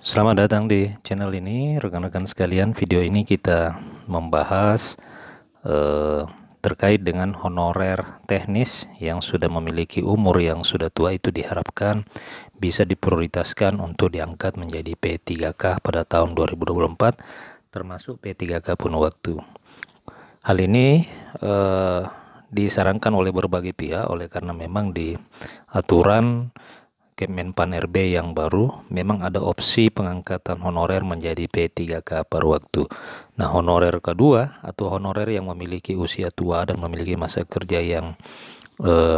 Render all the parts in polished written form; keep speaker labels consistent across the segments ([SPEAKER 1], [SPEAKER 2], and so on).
[SPEAKER 1] Selamat datang di channel ini, rekan-rekan sekalian. Video ini kita membahas eh, terkait dengan honorer teknis yang sudah memiliki umur yang sudah tua. Itu diharapkan bisa diprioritaskan untuk diangkat menjadi P3K pada tahun 2024, termasuk P3K penuh waktu. Hal ini disarankan oleh berbagai pihak, oleh karena memang di aturan Kemenpan RB yang baru memang ada opsi pengangkatan honorer menjadi P3K per waktu. Nah, honorer kedua atau honorer yang memiliki usia tua dan memiliki masa kerja yang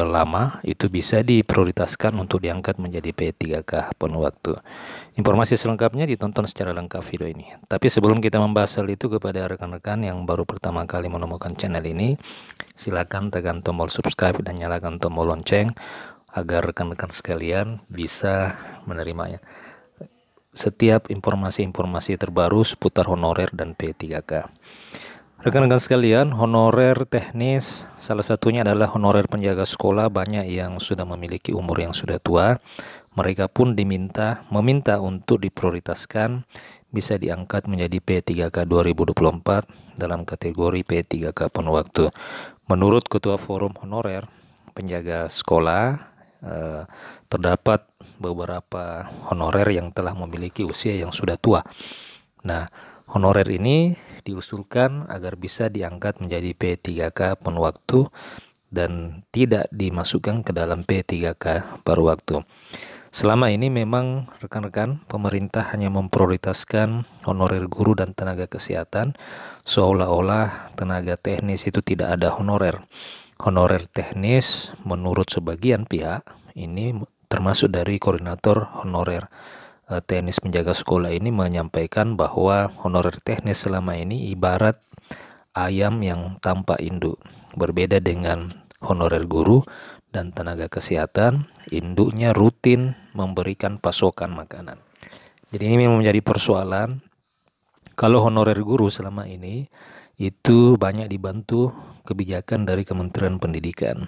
[SPEAKER 1] lama itu bisa diprioritaskan untuk diangkat menjadi P3K penuh waktu. Informasi selengkapnya ditonton secara lengkap video ini. Tapi sebelum kita membahas hal itu, kepada rekan-rekan yang baru pertama kali menemukan channel ini, silakan tekan tombol subscribe dan nyalakan tombol lonceng agar rekan-rekan sekalian bisa menerimanya. Setiap informasi-informasi terbaru seputar honorer dan P3K. Rekan-rekan sekalian, honorer teknis salah satunya adalah honorer penjaga sekolah. Banyak yang sudah memiliki umur yang sudah tua. Mereka pun meminta untuk diprioritaskan bisa diangkat menjadi P3K 2024 dalam kategori P3K penuh waktu. Menurut Ketua Forum Honorer Penjaga Sekolah, terdapat beberapa honorer yang telah memiliki usia yang sudah tua. Nah, honorer ini diusulkan agar bisa diangkat menjadi P3K penuh waktu dan tidak dimasukkan ke dalam P3K per waktu. Selama ini memang rekan-rekan, pemerintah hanya memprioritaskan honorer guru dan tenaga kesehatan, seolah-olah tenaga teknis itu tidak ada honorer. Honorer teknis menurut sebagian pihak, ini termasuk dari koordinator honorer teknis penjaga sekolah ini, menyampaikan bahwa honorer teknis selama ini ibarat ayam yang tanpa induk. Berbeda dengan honorer guru dan tenaga kesehatan, induknya rutin memberikan pasokan makanan. Jadi ini memang menjadi persoalan. Kalau honorer guru selama ini itu banyak dibantu kebijakan dari Kementerian Pendidikan.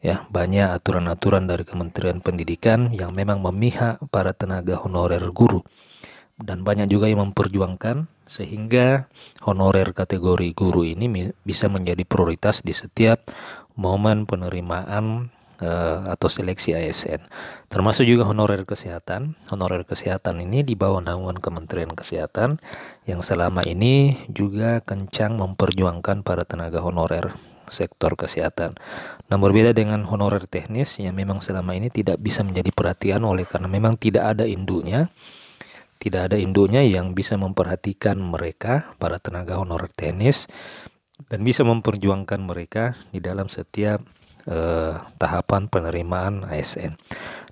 [SPEAKER 1] Ya, banyak aturan-aturan dari Kementerian Pendidikan yang memang memihak para tenaga honorer guru. Dan banyak juga yang memperjuangkan sehingga honorer kategori guru ini bisa menjadi prioritas di setiap momen penerimaan atau seleksi ASN. Termasuk juga honorer kesehatan. Honorer kesehatan ini di bawah naungan Kementerian Kesehatan yang selama ini juga kencang memperjuangkan para tenaga honorer sektor kesehatan. Nah, berbeda dengan honorer teknis yang memang selama ini tidak bisa menjadi perhatian oleh karena memang tidak ada induknya. Tidak ada induknya yang bisa memperhatikan mereka, para tenaga honorer teknis, dan bisa memperjuangkan mereka di dalam setiap tahapan penerimaan ASN.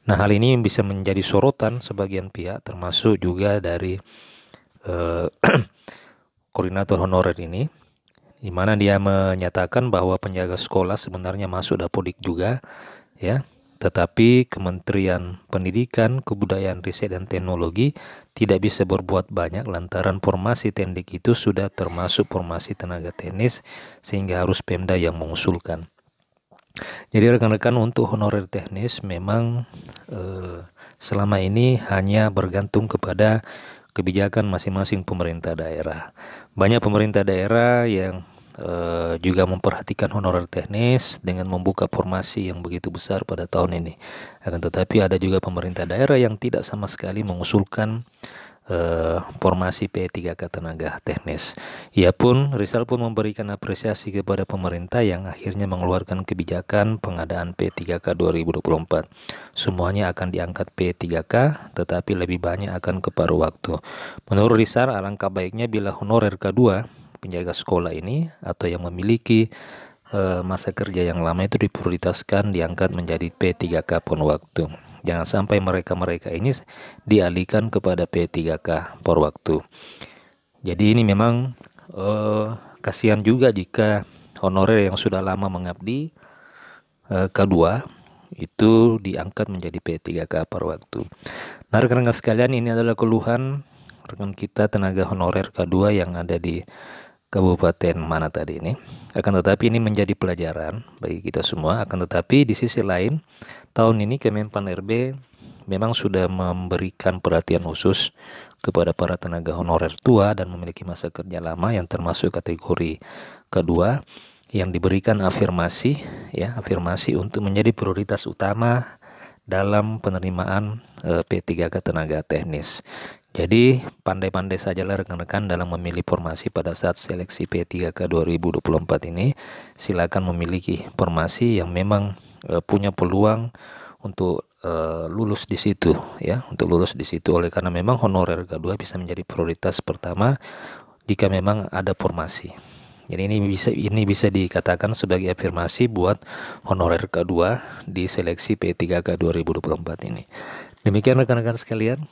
[SPEAKER 1] Nah, hal ini bisa menjadi sorotan sebagian pihak, termasuk juga dari koordinator honorer ini, di mana dia menyatakan bahwa penjaga sekolah sebenarnya masuk Dapodik juga, ya. Tetapi Kementerian Pendidikan, Kebudayaan, Riset dan Teknologi tidak bisa berbuat banyak lantaran formasi Tendik itu sudah termasuk formasi tenaga teknis sehingga harus Pemda yang mengusulkan. Jadi rekan-rekan, untuk honorer teknis memang selama ini hanya bergantung kepada kebijakan masing-masing pemerintah daerah. Banyak pemerintah daerah yang juga memperhatikan honorer teknis dengan membuka formasi yang begitu besar pada tahun ini. Akan tetapi ada juga pemerintah daerah yang tidak sama sekali mengusulkan formasi P3K tenaga teknis. Rizal pun memberikan apresiasi kepada pemerintah yang akhirnya mengeluarkan kebijakan pengadaan P3K 2024. Semuanya akan diangkat P3K, tetapi lebih banyak akan ke paruh waktu. Menurut Rizal, alangkah baiknya bila honorer kedua penjaga sekolah ini atau yang memiliki masa kerja yang lama itu diprioritaskan diangkat menjadi P3K penuh waktu. Jangan sampai mereka-mereka ini dialihkan kepada P3K per waktu. Jadi ini memang kasihan juga jika honorer yang sudah lama mengabdi K2 itu diangkat menjadi P3K per waktu. Nah, rekan-rekan sekalian, ini adalah keluhan rekan kita tenaga honorer K2 yang ada di Kabupaten mana tadi ini. Akan tetapi ini menjadi pelajaran bagi kita semua. Akan tetapi di sisi lain, tahun ini Kemenpan RB memang sudah memberikan perhatian khusus kepada para tenaga honorer tua dan memiliki masa kerja lama yang termasuk kategori kedua, yang diberikan afirmasi untuk menjadi prioritas utama dalam penerimaan P3K tenaga teknis. Jadi pandai-pandai sajalah rekan-rekan dalam memilih formasi pada saat seleksi P3K 2024 ini. Silakan memiliki formasi yang memang punya peluang untuk lulus di situ ya, untuk lulus di situ. Oleh karena memang honorer K2 bisa menjadi prioritas pertama jika memang ada formasi. Jadi ini bisa dikatakan sebagai afirmasi buat honorer K2 di seleksi P3K 2024 ini. Demikian rekan-rekan sekalian,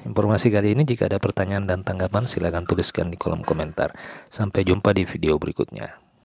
[SPEAKER 1] informasi kali ini. Jika ada pertanyaan dan tanggapan, silakan tuliskan di kolom komentar. Sampai jumpa di video berikutnya.